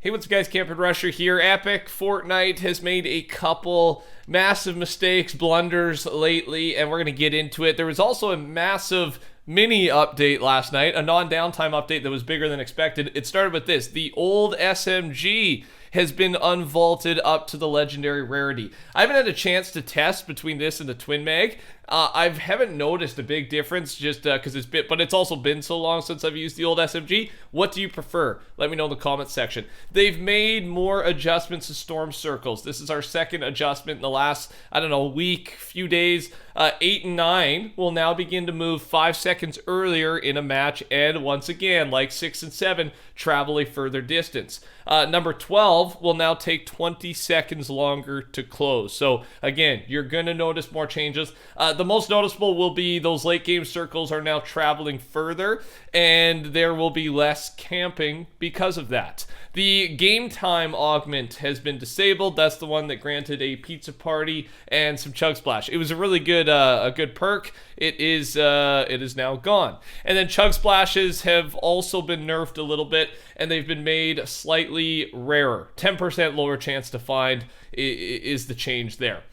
Hey, what's up guys, TheCampingRusher here. Epic Fortnite has made a couple massive mistakes, blunders lately, and we're going to get into it. There was also a massive mini update last night, a non-downtime update that was bigger than expected. It started with this. The old SMG has been unvaulted up to the legendary rarity. I haven't had a chance to test between this and the Twin Mag. I haven't noticed a big difference just because but it's also been so long since I've used the old SMG. What do you prefer? Let me know in the comments section. They've made more adjustments to storm circles. This is our second adjustment in the last, I don't know, week, few days. 8 and 9 will now begin to move 5 seconds earlier in a match, and once again, like 6 and 7, travel a further distance. Number 12 will now take 20 seconds longer to close. So again, you're going to notice more changes. The most noticeable will be those late game circles are now traveling further, and there will be less camping because of that. The game time augment has been disabled. That's the one that granted a pizza party and some chug splash. It was a really good perk. It is now gone. And then chug splashes have also been nerfed a little bit, and they've been made slightly rarer. 10% lower chance to find is the change there.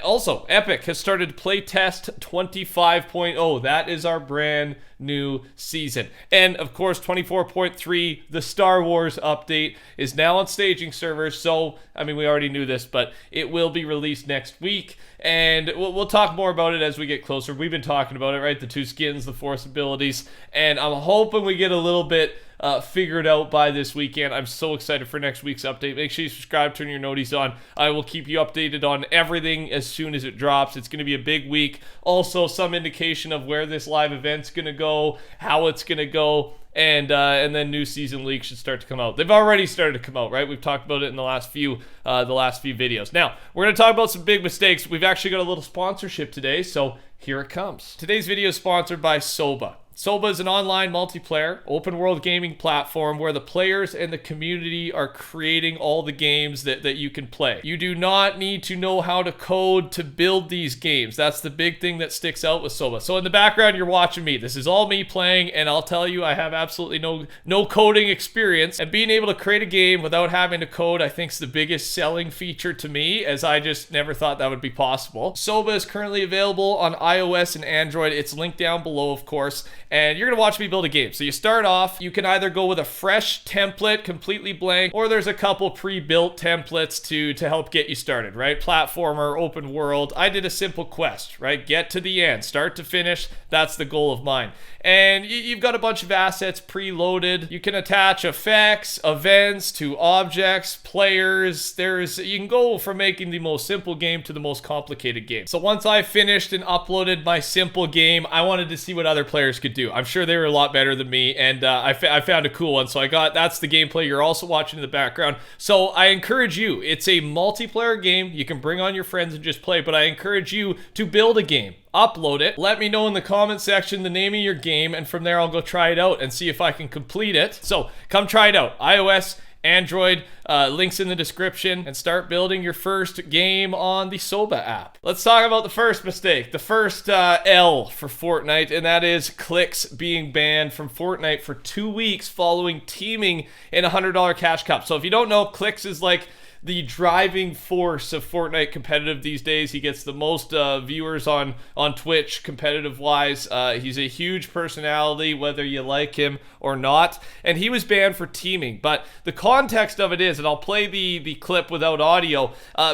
Also, Epic has started playtest 25.0. That is our brand new season. And of course, 24.3, the Star Wars update, is now on staging servers. So, I mean, we already knew this, but it will be released next week. And we'll talk more about it as we get closer. We've been talking about it, right? The 2 skins, the Force abilities. And I'm hoping we get a little bit figured out by this weekend. I'm so excited for next week's update. Make sure you subscribe, turn your noties on. I will keep you updated on everything as soon as it drops. It's going to be a big week. Also, some indication of where this live event's going to go, how it's going to go, and then new season leaks should start to come out. They've already started to come out, right? We've talked about it in the last few videos. Now, we're going to talk about some big mistakes. We've actually got a little sponsorship today, so here it comes. Today's video is sponsored by Soba. Soba is an online multiplayer, open-world gaming platform where the players and the community are creating all the games that you can play. You do not need to know how to code to build these games. That's the big thing that sticks out with Soba. So in the background, you're watching me. This is all me playing, and I'll tell you, I have absolutely no coding experience. And being able to create a game without having to code, I think, is the biggest selling feature to me, as I just never thought that would be possible. Soba is currently available on iOS and Android. It's linked down below, of course. And you're going to watch me build a game. So you start off, you can either go with a fresh template, completely blank, or there's a couple pre-built templates to help get you started, right? Platformer, open world. I did a simple quest, right? Get to the end, start to finish. That's the goal of mine. And you've got a bunch of assets preloaded. You can attach effects, events to objects, players. You can go from making the most simple game to the most complicated game. So once I finished and uploaded my simple game, I wanted to see what other players could do. I'm sure they were a lot better than me, and I found a cool one. So that's the gameplay you're also watching in the background. So I encourage you, it's a multiplayer game. You can bring on your friends and just play, but I encourage you to build a game. Upload it. Let me know in the comment section the name of your game, and from there I'll go try it out and see if I can complete it. So come try it out. iOS, Android, links in the description, and start building your first game on the Soba app. Let's talk about the first mistake, the first L for Fortnite, and that is Klix being banned from Fortnite for 2 weeks following teaming in a $100 cash cup. So if you don't know, Klix is like the driving force of Fortnite competitive these days. He gets the most viewers on Twitch competitive wise. He's a huge personality, whether you like him or not, and he was banned for teaming. But the context of it is, and I'll play the clip without audio,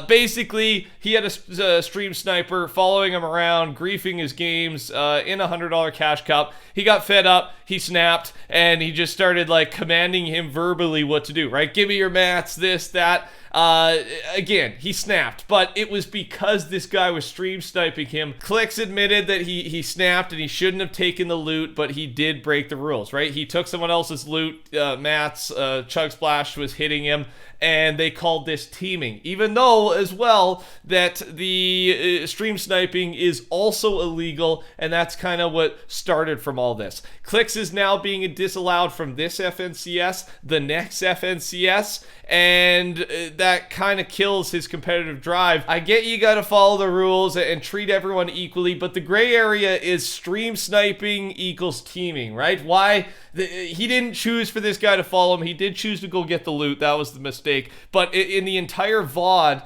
basically he had a stream sniper following him around, griefing his games in a $100 cash cup. He got fed up, he snapped, and he just started like commanding him verbally what to do, right? Give me your mats, this, that. Again, he snapped, but it was because this guy was stream sniping him. Klix admitted that he snapped and he shouldn't have taken the loot, but he did break the rules, right? He took someone else's loot, mats, chug splash was hitting him, and they called this teaming, even though as well that the stream sniping is also illegal, and that's kind of what started from all this. Klix is now being disallowed from this FNCS, the next FNCS, and that kind of kills his competitive drive. I get you got to follow the rules and treat everyone equally, but the gray area is stream sniping equals teaming, right? Why? He didn't choose for this guy to follow him. He did choose to go get the loot. That was the mistake. But in the entire VOD,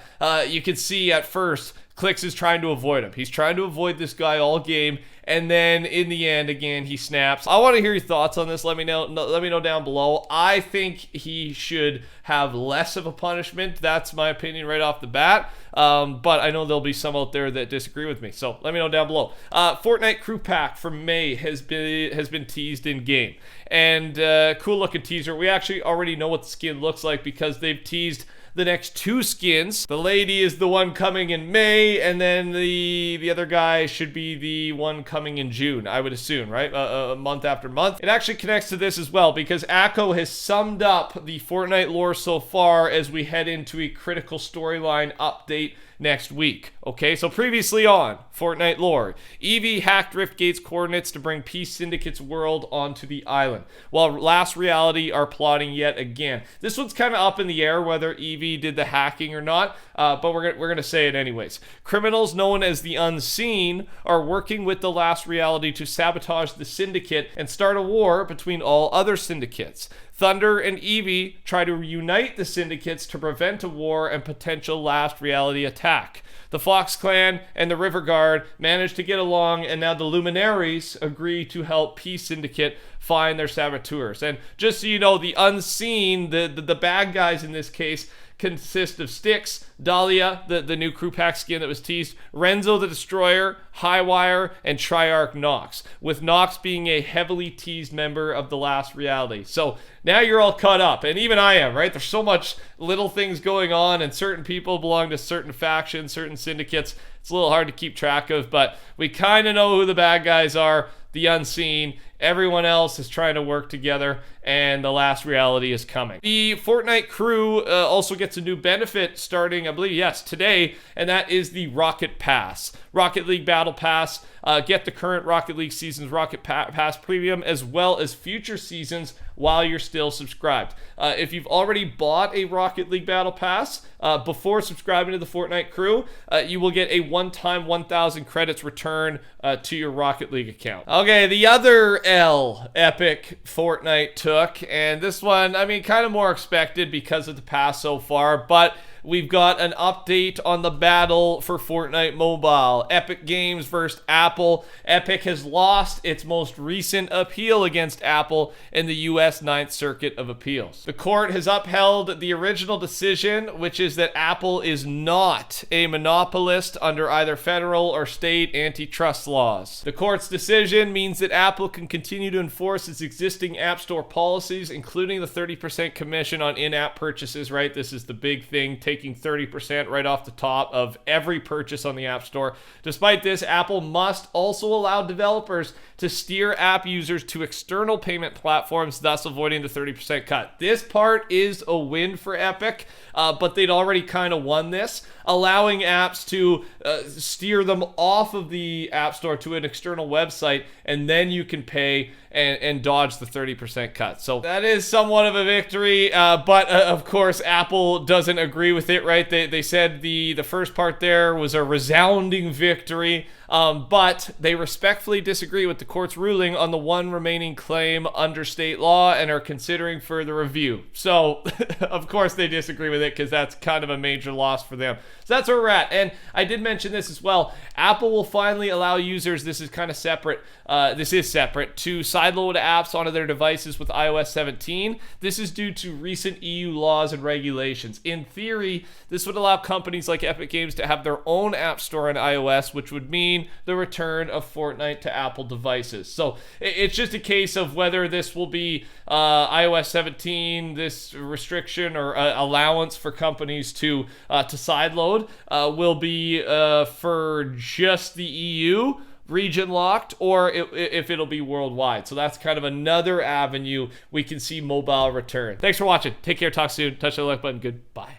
you can see at first, Clix is trying to avoid him. He's trying to avoid this guy all game, and then in the end, again, he snaps. I want to hear your thoughts on this. Let me know down below. I think he should have less of a punishment. That's my opinion right off the bat. But I know there'll be some out there that disagree with me. So let me know down below. Fortnite Crew Pack from May has been teased in game, and cool looking teaser. We actually already know what the skin looks like because they've teased the next 2 skins. The lady is the one coming in May, and then the other guy should be the one coming in June, I would assume, right? A month after month. It actually connects to this as well because Akko has summed up the Fortnite lore so far as we head into a critical storyline update next week. Okay, so previously on Fortnite lore, Eevee hacked Riftgate's coordinates to bring Peace Syndicate's world onto the island, while Last Reality are plotting yet again. This one's kind of up in the air whether Eevee did the hacking or not, but we're gonna say it anyways. Criminals known as the Unseen are working with the Last Reality to sabotage the Syndicate and start a war between all other syndicates. Thunder and Eevee try to reunite the syndicates to prevent a war and potential Last Reality attack. The Fox Clan and the River Guard manage to get along, and now the Luminaries agree to help Peace Syndicate find their saboteurs. And just so you know, the Unseen, the bad guys in this case, consist of Styx, Dahlia, the new crew pack skin that was teased, Renzo the Destroyer, Highwire, and Triarch Nox, with Nox being a heavily teased member of the Last Reality. So now you're all caught up, and even I am, right? There's so much little things going on, and certain people belong to certain factions, certain syndicates. It's a little hard to keep track of, but we kind of know who the bad guys are, the Unseen. Everyone else is trying to work together, and the Last Reality is coming. The Fortnite crew also gets a new benefit starting, I believe, yes, today, and that is the Rocket Pass. Rocket League Battle Pass. Get the current Rocket League season's Rocket Pass Premium as well as future seasons while you're still subscribed. If you've already bought a Rocket League Battle Pass before subscribing to the Fortnite crew, you will get a one-time 1,000 credits return to your Rocket League account. Okay, the other L Epic Fortnite took, and this one, I mean, kind of more expected because of the pass so far, but we've got an update on the battle for Fortnite Mobile. Epic Games versus Apple. Epic has lost its most recent appeal against Apple in the US 9th Circuit of Appeals. The court has upheld the original decision, which is that Apple is not a monopolist under either federal or state antitrust laws. The court's decision means that Apple can continue to enforce its existing App Store policies, including the 30% commission on in-app purchases, right? This is the big thing, taking 30% right off the top of every purchase on the App Store. Despite this, Apple must also allow developers to steer app users to external payment platforms, thus avoiding the 30% cut. This part is a win for Epic, but they'd already kind of won this, allowing apps to steer them off of the App Store to an external website, and then you can pay and dodge the 30% cut. So that is somewhat of a victory, but of course Apple doesn't agree with it, right? They said the first part there was a resounding victory, but they respectfully disagree with the court's ruling on the one remaining claim under state law and are considering further review. So of course they disagree with it because that's kind of a major loss for them. So that's where we're at. And I did mention this as well. Apple will finally allow users, this is kind of separate, to sideload apps onto their devices with iOS 17. This is due to recent EU laws and regulations. In theory, this would allow companies like Epic Games to have their own app store on iOS, which would mean the return of Fortnite to Apple devices. So it's just a case of whether this will be iOS 17, this restriction or allowance for companies to sideload will be for just the EU region locked, or if it'll be worldwide. So that's kind of another avenue we can see mobile return. Thanks for watching. Take care. Talk soon. Touch the like button. Goodbye.